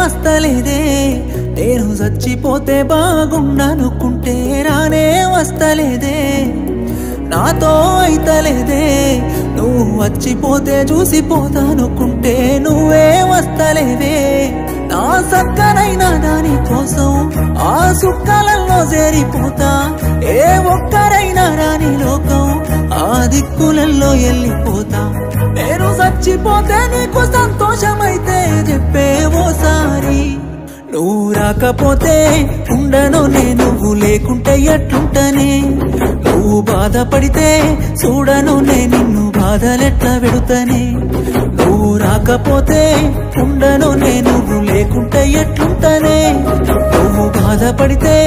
వస్తలేదే నేను చచ్చిపోతే బాగుండనుకుంటే రానే వస్తలేదే నాతో అయితలేదే నువ్వు వచ్చిపోతే చూసిపోతానుకుంటే నువ్వే వస్తలేవే నా సక్కనైనా దాని కోసం ఆ సుక్కలలో చేరిపోతా ఏ ఒక్కరైనా రాని లోకం ఆ దిక్కులలో వెళ్ళిపోతా నేను చచ్చిపోతే నీకు సంతోషమైతే చెప్పే ఓసారి నువ్వు రాకపోతే ఉండను నువ్వు లేకుంటే ఎట్లుంటనే నువ్వు బాధపడితే చూడను నిన్ను బాధలెట్లా పెడుతనే నువ్వు రాకపోతే ఉండను నువ్వు లేకుంటే ఎట్లుంటనే నువ్వు బాధపడితే